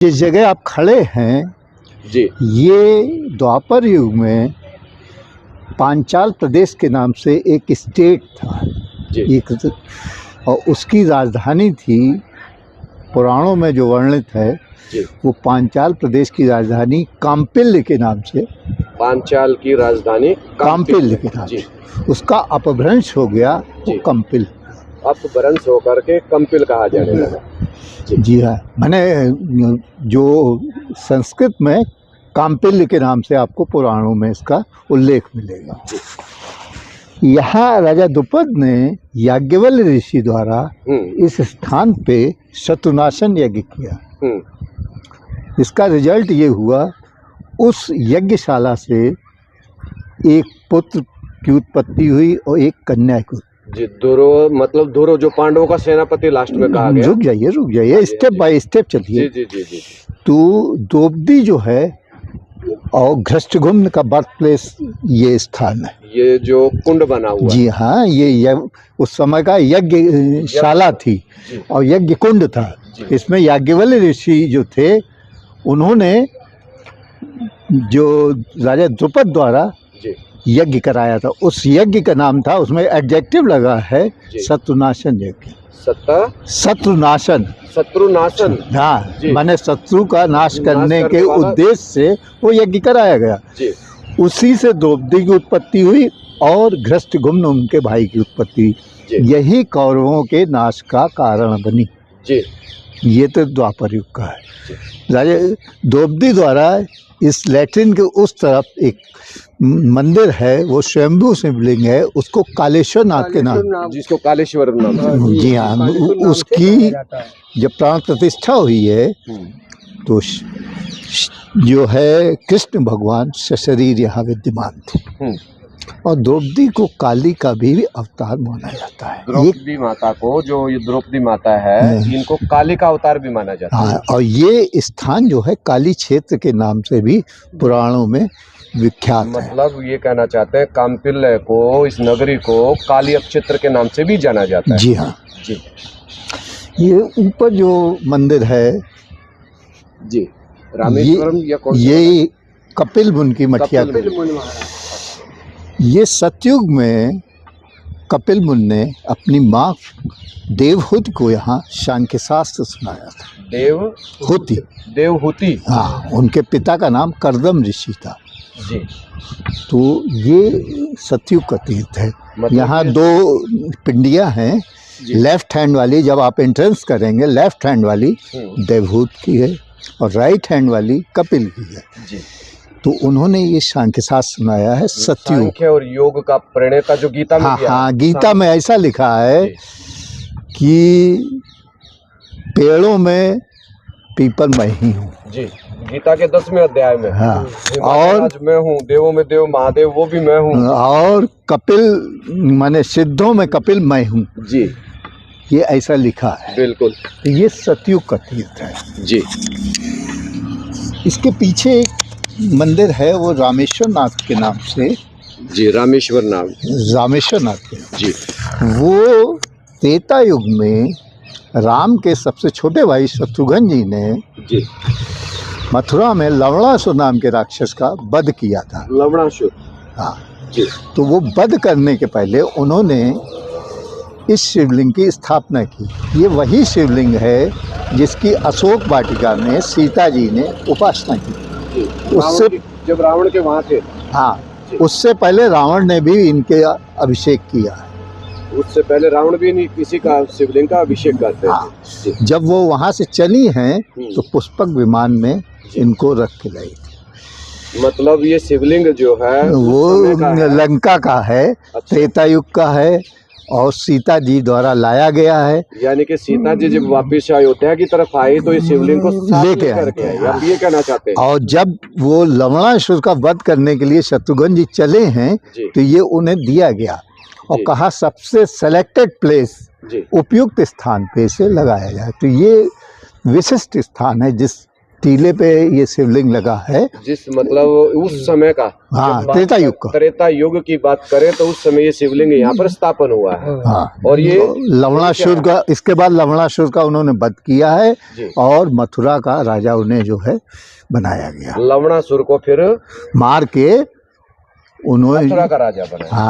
जिस जगह आप खड़े हैं जी ये द्वापर युग में पांचाल प्रदेश के नाम से एक स्टेट था। जी एक और उसकी राजधानी थी, पुराणों में जो वर्णित है जी वो पांचाल प्रदेश की राजधानी काम्पिल्य के नाम से, पांचाल की राजधानी काम्पिल्य के नाम जी से उसका अपभ्रंश हो गया वो जी। कंपिल। अपभ्रंश होकर के कंपिल कहा जाने लगा। जी हाँ, मैंने जो संस्कृत में काम्पिल्य के नाम से आपको पुराणों में इसका उल्लेख मिलेगा। यहाँ राजा द्रुपद ने याज्ञवल्क्य ऋषि द्वारा इस स्थान पे शत्रुनाशन यज्ञ किया। इसका रिजल्ट ये हुआ, उस यज्ञशाला से एक पुत्र की उत्पत्ति हुई और एक कन्या की। जी ध्रुव जो पांडवों का सेनापति लास्ट में कहा गया। रुक जाइए स्टेप बाय स्टेप चलिए। जी जी जी। तो द्रौपदी जो है और घृष्टघुम्न का बर्थ प्लेस ये स्थान है, ये जो कुंड बना हुआ। जी हाँ, ये उस समय का यज्ञशाला थी और यज्ञ कुंड था। इसमें याज्ञवल्क्य ऋषि जो थे उन्होंने जो राजा द्रुपद द्वारा यज्ञ कराया था, उस यज्ञ का नाम था, उसमें एडजेक्टिव लगा है शत्रुनाशन यज्ञ। शत्रुनाशन हाँ, माने शत्रु का नाश करने के उद्देश्य से वो यज्ञ कराया गया। उसी से द्रौपदी की उत्पत्ति हुई और घृष्टघुम्न उनके भाई की उत्पत्ति हुई। यही कौरवों के नाश का कारण बनी। ये तो द्वापर युग का है। राजा द्रौपदी द्वारा इस लैट्रिन के उस तरफ एक मंदिर है, वो स्वयंभू शिवलिंग है, उसको कालेश्वर नाथ के नाम, जिसको कालेश्वर नाम। जी हाँ, उसकी जब प्राण प्रतिष्ठा हुई है तो जो है कृष्ण भगवान सशरीर यहाँ विद्यमान थे और द्रौपदी को काली का भी अवतार माना जाता है। द्रौपदी माता को, जो ये द्रौपदी माता है, इनको काली का अवतार भी माना जाता है। और ये स्थान जो है काली क्षेत्र के नाम से भी पुराणों में विख्यात है। मतलब ये कहना चाहते हैं काम्पिल्य को, इस नगरी को काली क्षेत्र के नाम से भी जाना जाता है। जी हाँ जी। ये ऊपर जो मंदिर है जी रामेश्वरम या कौन सा? ये कपिल मुनि की मठिया। ये सतयुग में कपिल मुनि ने अपनी माँ देवहूति को यहाँ सांख्य शास्त्र सुनाया था। देवहूति हाँ, उनके पिता का नाम कर्दम ऋषि था। जी। तो ये सतयुग का तीर्थ है। यहाँ दो पिंडियाँ हैं, लेफ्ट हैंड वाली जब आप एंट्रेंस करेंगे, लेफ्ट हैंड वाली देवहूति की है और राइट हैंड वाली कपिल की है। जी। तो उन्होंने ये सांख्य शास्त्र सुनाया है सतयुग। सांख्य और योग का प्रणेता जो गीता में हाँ, गीता में ऐसा लिखा है कि पेड़ों में पीपल मैं ही हूँ। जी, गीता के 10वें अध्याय में। हाँ, और मैं हूँ, देवों में देव महादेव वो भी मैं हूँ। और कपिल माने सिद्धों में कपिल मैं हूँ। जी, ये ऐसा लिखा है। बिल्कुल। तो ये सतयुग का तीर्थ है। जी। इसके पीछे एक मंदिर है, वो रामेश्वर नाथ के नाम से। जी, रामेश्वर नाथ के। जी। वो त्रेता युग में राम के सबसे छोटे भाई शत्रुघ्न जी ने मथुरा में लवणासुर नाम के राक्षस का वध किया था। लवणासुर हाँ जी। तो वो वध करने के पहले उन्होंने इस शिवलिंग की स्थापना की। ये वही शिवलिंग है जिसकी अशोक वाटिका में सीता जी ने उपासना की। उससे जब रावण के वहाँ थे, हाँ, उससे पहले रावण ने भी इनके अभिषेक किया है। उससे पहले रावण भी नहीं किसी का शिवलिंग का अभिषेक करते थे। जब वो वहाँ से चली हैं तो पुष्पक विमान में इनको रख के गई थी। मतलब ये शिवलिंग जो है वो लंका का है, त्रेता युग का है और सीता जी द्वारा लाया गया है। यानी कि सीता जी जब वापिस अयोध्या की तरफ आई तो ये शिवलिंग को लेके आप ये कहना चाहते हैं। और जब वो लवणासुर का वध करने के लिए शत्रुघ्न जी चले हैं तो ये उन्हें दिया गया और कहा सबसे सेलेक्टेड प्लेस, उपयुक्त स्थान पे इसे लगाया जाए। तो ये विशिष्ट स्थान है जिस टीले पे ये शिवलिंग लगा है। जिस मतलब उस समय का हाँ, जब बात त्रेता युग का। त्रेता युग की बात करें तो उस समय ये शिवलिंग यहाँ पर स्थापन हुआ है। हाँ, और ये लवणासुर का, इसके बाद लवणासुर का उन्होंने वध किया है जी। और मथुरा का राजा उन्हें जो है बनाया गया, लवणासुर को फिर मार के उन्होंने, मथुरा का राजा बनाया। हाँ।